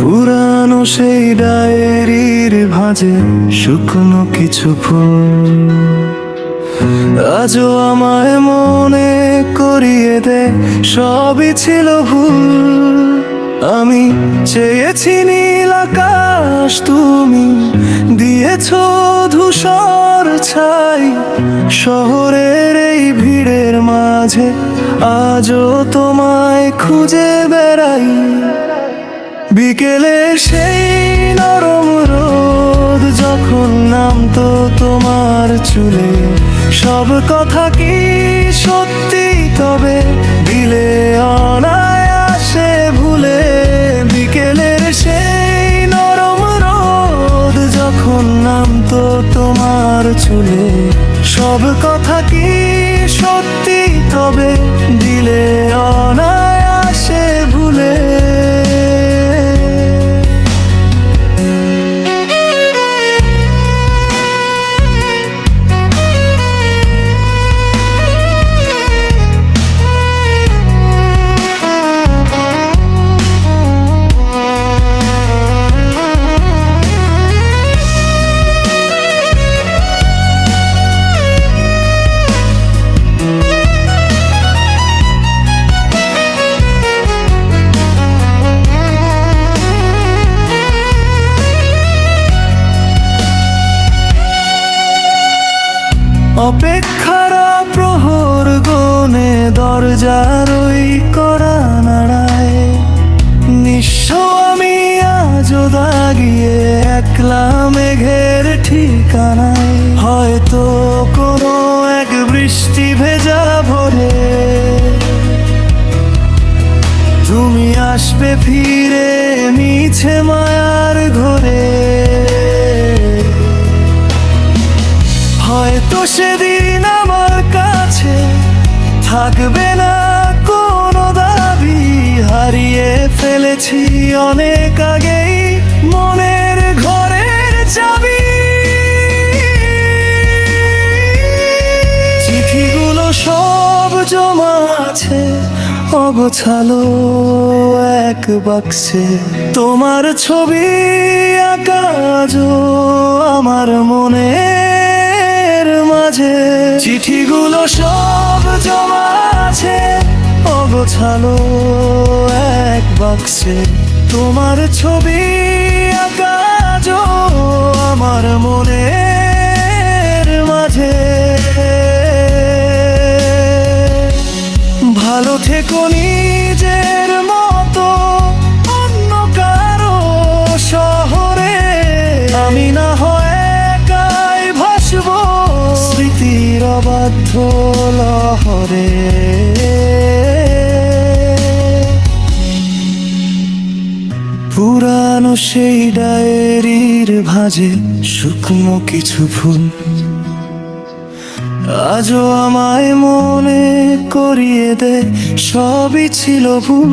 পুরানো সেই ডায়েরির ভাঁজে শুকনো কিছু ফুল আজও আমায় মনে করিয়ে দে সবই ছিল ভুল। আমি চেয়েছি নীল আকাশ, তুমি দিয়েছ ধূসর ছাই। শহরের এই ভিড়ের মাঝে আজও তোমায় খুঁজে বেড়াই। বিকেলের সেই নরম রোদ যখন নামতো তোমার চুলে, সব কথা কি সত্যি তবে দিলে অনায়াসে ভুলে। বিকেলের সেই নরম রোদ যখন নামতো তোমার চুলে, সব কথা কি সত্যি তবে দিলে অনায়াসে ভুলে। অপেক্ষার প্রহর গনে দরজার ওই কড়া নাড়ায়। নিঃস্ব আমি আজও দাগিয়ে একলা মেঘের ঠিকানায়। হয়তো কোনো এক বৃষ্টি ভেজা ভোরে তুমি আসবে ফিরে মিছে মায়ার ঘরে। হয়তো সেদিন আমার কাছে থাকবে না কোনো দাবি। হারিয়ে ফেলেছি অনেক আগেই মনের ঘরের চাবি। চিঠিগুলো সব জমা আছে অগোছালো এক বাক্সে। তোমার ছবি আঁকা আজও আমার মনে মাঝে। চিঠিগুলো সব জমা আছে অগোছালো এক বাক্সে। তোমার ছবি আঁকা আজও আমার মনের মাঝে। ভালো থেকো নিজের মতো অন্য কারো শহরে। আমি না হয় একাই ভাসবো স্মৃতির অবাধ্য লহরে। পুরানো সেই ডায়েরির ভাঁজে শুকনো কিছু ফুল আজও আমায় মনে করিয়ে দে সবই ছিল ভুল।